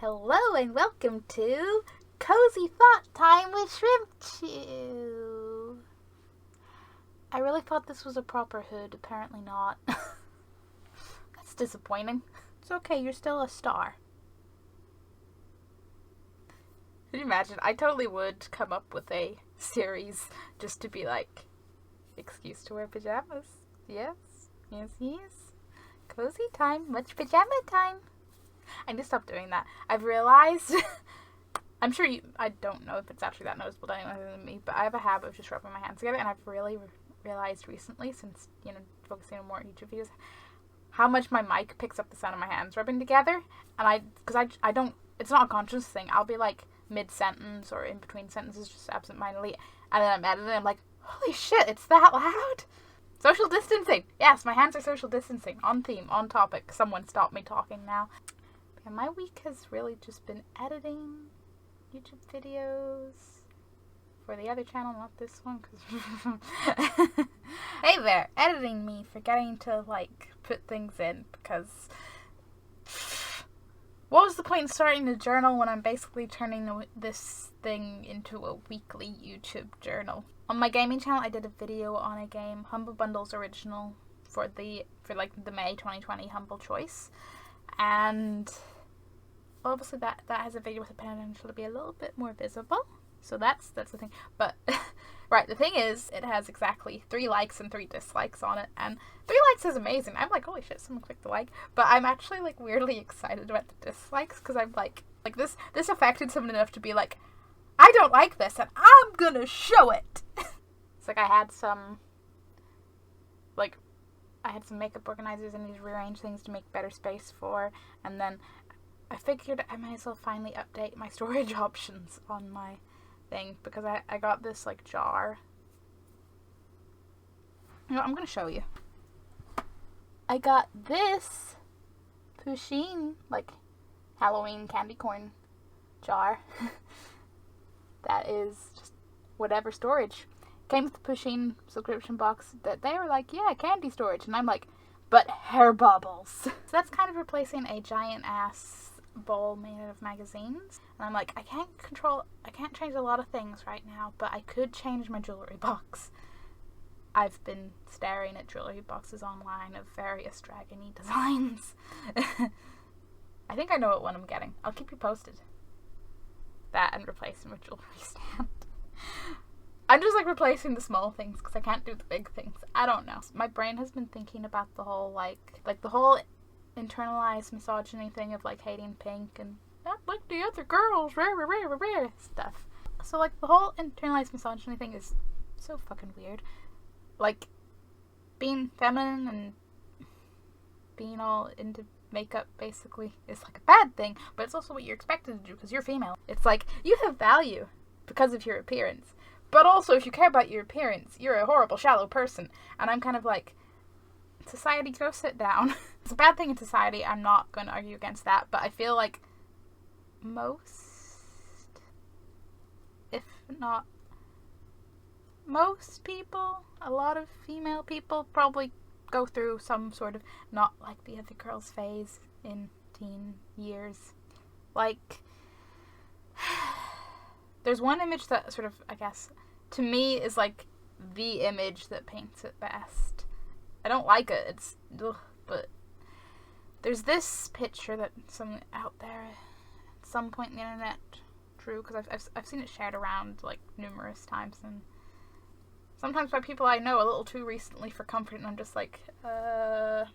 Hello and welcome to Cozy Thought Time with Shrimp Chew. I really thought this was a proper hood, apparently not. That's disappointing. It's okay, you're still a star. Can you imagine? I totally would come up with a series just to be like, excuse to wear pajamas. Yes. Cozy time, much pajama time. I need to stop doing that. I've realized, I'm sure I don't know if it's actually that noticeable to anyone other than me, but I have a habit of just rubbing my hands together, and I've really realized recently, since, focusing on more YouTube videos, how much my mic picks up the sound of my hands rubbing together, and because I don't, it's not a conscious thing, I'll be like mid-sentence or in between sentences, just absent-mindedly, and then I'm editing, and I'm like, holy shit, it's that loud? Social distancing! Yes, my hands are social distancing. On theme, on topic. Someone stop me talking now. And my week has really just been editing YouTube videos for the other channel, not this one. Hey there, editing me, forgetting to put things in, because what was the point in starting a journal when I'm basically turning this thing into a weekly YouTube journal? On my gaming channel, I did a video on a game, Humble Bundle's original, for the May 2020 Humble Choice, and obviously that has a video with the potential to be a little bit more visible, so that's the thing. But right, the thing is, it has exactly 3 likes and 3 dislikes on it, and 3 likes is amazing. I'm like, holy shit, someone clicked the like, but I'm actually weirdly excited about the dislikes, because I'm like this affected someone enough to be like, I don't like this, and I'm gonna show it. It's I had some makeup organizers I need to rearrange things to make better space for, and then I figured I might as well finally update my storage options on my thing, because I got this jar. I'm gonna show you. I got this Pusheen Halloween candy corn jar. That is just whatever storage. Came with the Pusheen subscription box that they were like, yeah, candy storage. And I'm like, but hair bubbles. So that's kind of replacing a giant ass bowl made out of magazines. And I'm like, I can't change a lot of things right now, but I could change my jewelry box. I've been staring at jewelry boxes online of various dragony designs. I think I know what one I'm getting. I'll keep you posted. That and replacing with jewelry stand. I'm just replacing the small things because I can't do the big things. I don't know. My brain has been thinking about the whole the whole internalized misogyny thing of hating pink and not like the other girls, rare stuff. So the whole internalized misogyny thing is so fucking weird. Being feminine and being all into makeup basically is a bad thing, but it's also what you're expected to do because you're female. It's you have value because of your appearance, but also if you care about your appearance, you're a horrible shallow person. And I'm kind of society, go sit down. It's a bad thing in society, I'm not going to argue against that, but I feel most people, a lot of female people probably go through some sort of not like the other girls phase in teen years. There's one image that sort of, I guess, to me is the image that paints it best. I don't like it, it's ugh, but there's this picture that someone out there at some point in the internet drew, because I've seen it shared around numerous times, and sometimes by people I know a little too recently for comfort, and I'm just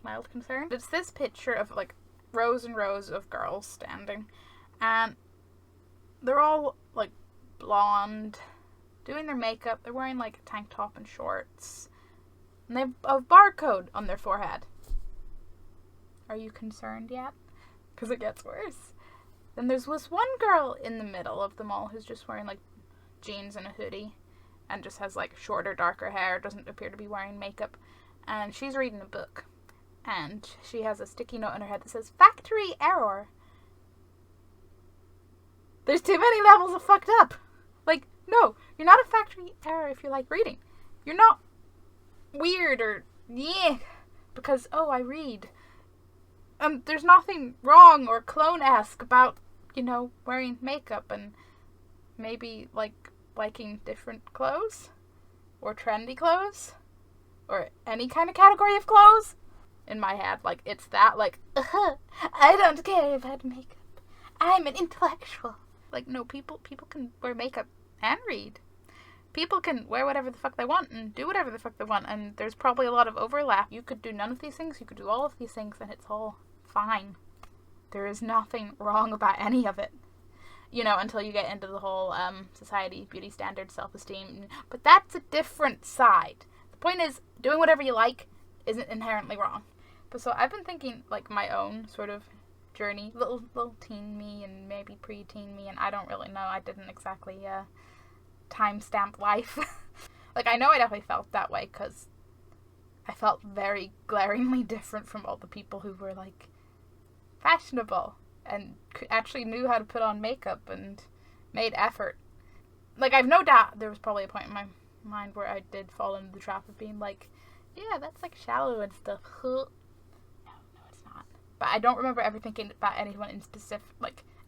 mild concerned. It's this picture of rows and rows of girls standing, and they're all blonde, doing their makeup. They're wearing a tank top and shorts, and they have a barcode on their forehead. Are you concerned yet? Because it gets worse. Then there's this one girl in the middle of them all who's just wearing jeans and a hoodie, and just has shorter, darker hair, doesn't appear to be wearing makeup, and she's reading a book, and she has a sticky note in her head that says, "Factory error." There's too many levels of fucked up. No, you're not a factory error if you like reading. You're not weird or because, oh, I read. There's nothing wrong or clone-esque about wearing makeup and maybe, liking different clothes or trendy clothes or any kind of category of clothes. In my head, it's that, I don't care about makeup. I'm an intellectual. No, people can wear makeup and read. People can wear whatever the fuck they want and do whatever the fuck they want, and there's probably a lot of overlap. You could do none of these things, you could do all of these things, and it's all fine. There is nothing wrong about any of it. Until you get into the whole society, beauty standards, self-esteem. But that's a different side. The point is, doing whatever you like isn't inherently wrong. But so I've been thinking, my own sort of journey, little teen me and maybe pre-teen me, and I don't really know. I didn't exactly timestamp life. I know I definitely felt that way because I felt very glaringly different from all the people who were fashionable and actually knew how to put on makeup and made effort. I've no doubt there was probably a point in my mind where I did fall into the trap of being yeah, that's shallow and stuff. No, it's not. But I don't remember ever thinking about anyone in specific,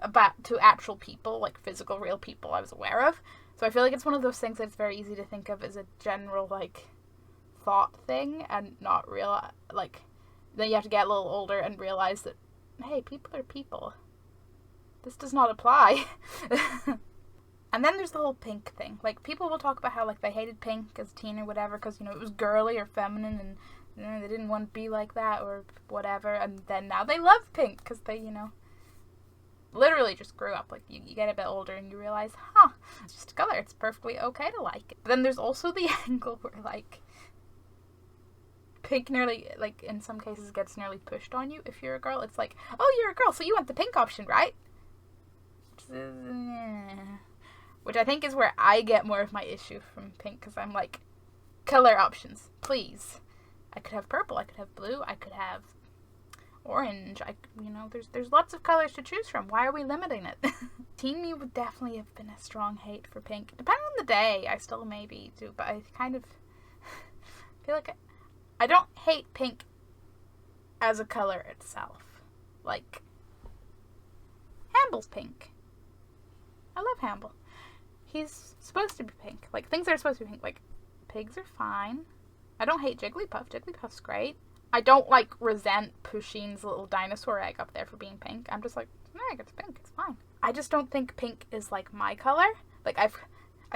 about to actual people, physical, real people I was aware of. So I feel it's one of those things that's very easy to think of as a general, thought thing and not real, then you have to get a little older and realize that, hey, people are people. This does not apply. And then there's the whole pink thing. People will talk about how, they hated pink as a teen or whatever because, it was girly or feminine and, they didn't want to be like that or whatever. And then now they love pink because they, literally just grew up. You get a bit older and you realize, it's just a color. It's perfectly okay to like it. But then there's also the angle where, pink nearly, in some cases gets nearly pushed on you if you're a girl. It's oh, you're a girl, so you want the pink option, right? Which I think is where I get more of my issue from pink, because I'm color options, please. I could have purple, I could have blue, I could have orange. There's lots of colors to choose from. Why are we limiting it? Teen me would definitely have been a strong hate for pink. Depending on the day, I still maybe do, but I kind of feel I don't hate pink as a color itself. Hamble's pink. I love Hamble. He's supposed to be pink. Things that are supposed to be pink. Pigs are fine. I don't hate Jigglypuff. Jigglypuff's great. I don't, resent Pusheen's little dinosaur egg up there for being pink. I'm just it's pink. It's fine. I just don't think pink is, my color. I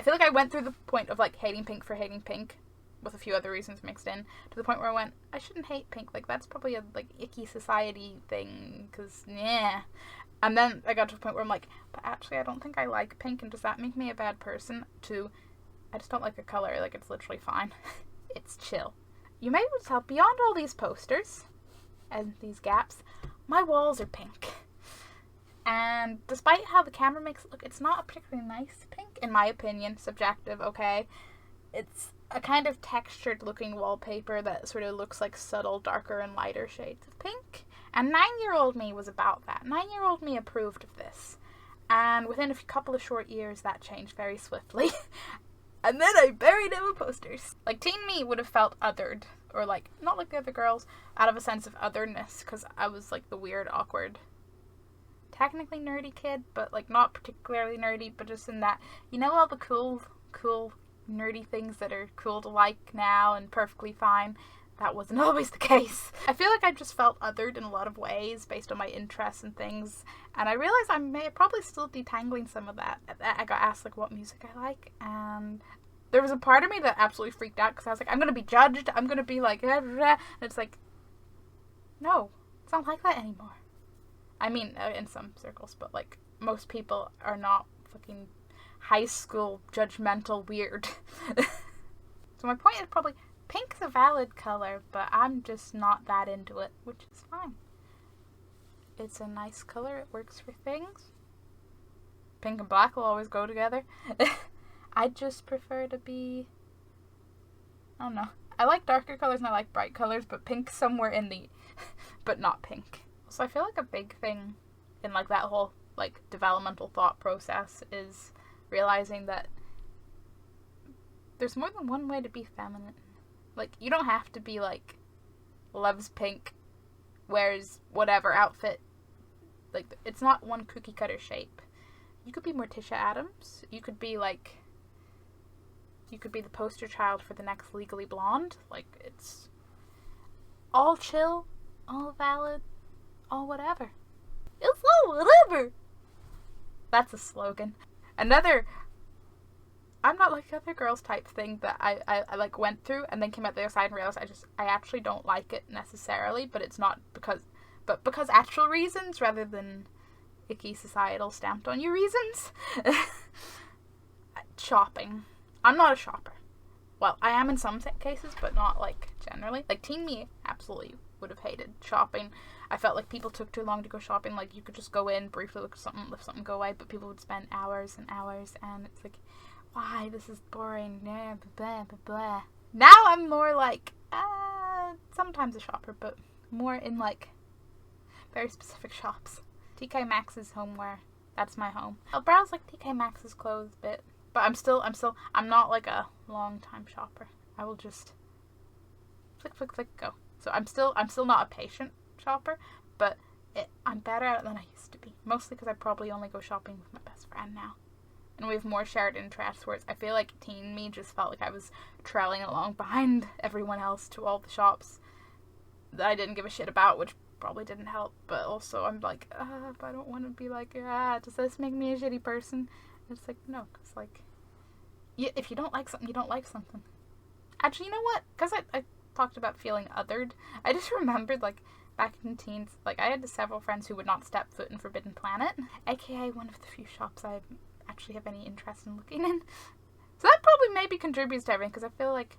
feel I went through the point of, hating pink for hating pink, with a few other reasons mixed in, to the point where I went, I shouldn't hate pink. That's probably a, icky society thing, because, yeah. And then I got to a point where I'm but actually I don't think I like pink, and does that make me a bad person? I just don't like a color, it's literally fine. It's chill. You may be able to tell, beyond all these posters, and these gaps, my walls are pink. And despite how the camera makes it look, it's not a particularly nice pink, in my opinion, subjective, okay? It's a kind of textured looking wallpaper that sort of looks like subtle, darker and lighter shades of pink. And 9-year-old me was about that. 9-year-old me approved of this. And within a couple of short years, that changed very swiftly. And then I buried it with posters. Teen me would have felt othered. Or, not like the other girls, out of a sense of otherness. Because I was, the weird, awkward, technically nerdy kid. But, not particularly nerdy, but just in that, all the cool, nerdy things that are cool to like now and perfectly fine. That wasn't always the case. I feel I just felt othered in a lot of ways based on my interests and things, and I realized I may probably still detangling some of that. I got asked what music I like, and there was a part of me that absolutely freaked out because I was I'm gonna be judged, I'm gonna be and it's no, it's not like that anymore. I mean, in some circles, but most people are not fucking high school judgmental weird. So my point is probably, pink's a valid color, but I'm just not that into it, which is fine. It's a nice color, it works for things. Pink and black will always go together. I just prefer to be, I don't know. I like darker colors and I like bright colors, but pink's somewhere in the, but not pink. So I feel a big thing in that whole developmental thought process is realizing that there's more than one way to be feminine. You don't have to be loves pink, wears whatever outfit like, it's not one cookie cutter shape. You could be Morticia Adams. You could be like, you could be the poster child for the next Legally Blonde. Like, it's all chill, all valid, all whatever. It's all whatever. That's a slogan. Another, I'm not like other girls type thing that I like went through and then came out the other side and realized I actually don't like it necessarily, but it's not because actual reasons rather than icky societal stamped on you reasons. Shopping. I'm not a shopper. Well, I am in some cases, but not like generally. Like teen me absolutely would have hated shopping. I felt like people took too long to go shopping. Like you could just go in, briefly look at something, let something go away, but people would spend hours and hours, and it's like, why? This is boring. Blah, blah, blah, blah. Now I'm more like, sometimes a shopper, but more in like very specific shops. TK Maxx's homeware. That's my home. I'll browse like TK Maxx's clothes a bit, but I'm not like a long time shopper. I will just click, click, click, go. So I'm still not a patient shopper, but I'm better at it than I used to be. Mostly because I probably only go shopping with my best friend now. And we have more shared interests, whereas I feel like teen me just felt like I was trailing along behind everyone else to all the shops that I didn't give a shit about, which probably didn't help. But also I'm like, but I don't want to be like, does this make me a shitty person? And it's like, no, because like, if you don't like something, you don't like something. Actually, you know what? Because I talked about feeling othered, I just remembered, like, back in teens, like, I had several friends who would not step foot in Forbidden Planet, aka one of the few shops I actually have any interest in looking in. So that probably maybe contributes to everything, because I feel like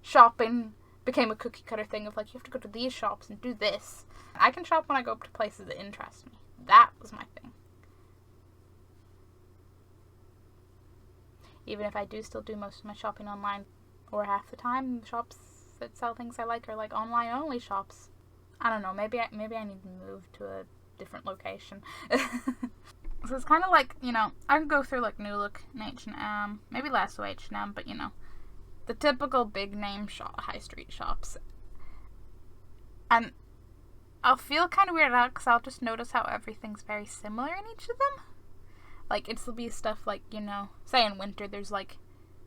shopping became a cookie cutter thing of, like, you have to go to these shops and do this. I can shop when I go up to places that interest me. That was my thing. Even if I do still do most of my shopping online, or half the time, the shops that sell things I like are like online only shops. I don't know, maybe I need to move to a different location. So it's kind of like, you know, I can go through like New Look and H&M, maybe less so H&M, but you know, the typical big name high street shops. And I'll feel kind of weirded out because I'll just notice how everything's very similar in each of them. Like, it'll be stuff like, you know, say in winter, there's like,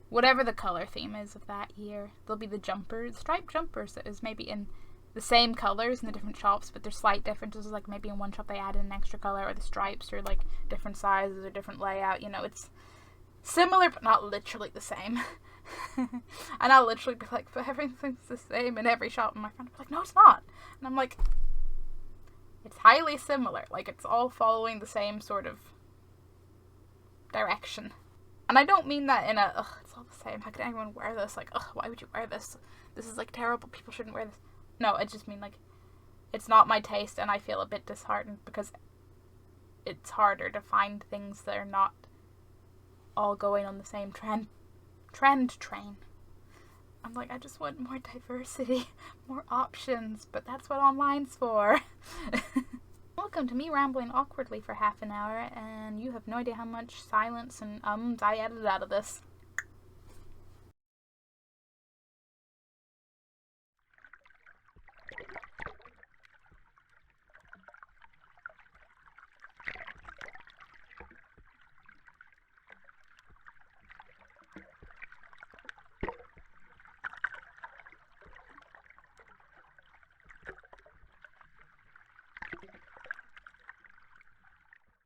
whatever the color theme is of that year. There'll be the jumpers, striped jumpers that is maybe in the same colors in the different shops, but there's slight differences. Like maybe in one shop they added an extra color, or the stripes are like different sizes or different layout. You know, it's similar but not literally the same. And I'll literally be like, but everything's the same in every shop. And my friend will be like, no, it's not. And I'm like, it's highly similar. Like, it's all following the same sort of direction. And I don't mean that in a, it's all the same, how could anyone wear this? Like, why would you wear this? This is, like, terrible. People shouldn't wear this. No, I just mean, like, it's not my taste, and I feel a bit disheartened because it's harder to find things that are not all going on the same trend train. I'm like, I just want more diversity, more options, but that's what online's for. Welcome to me rambling awkwardly for half an hour, and you have no idea how much silence and ums I edited out of this.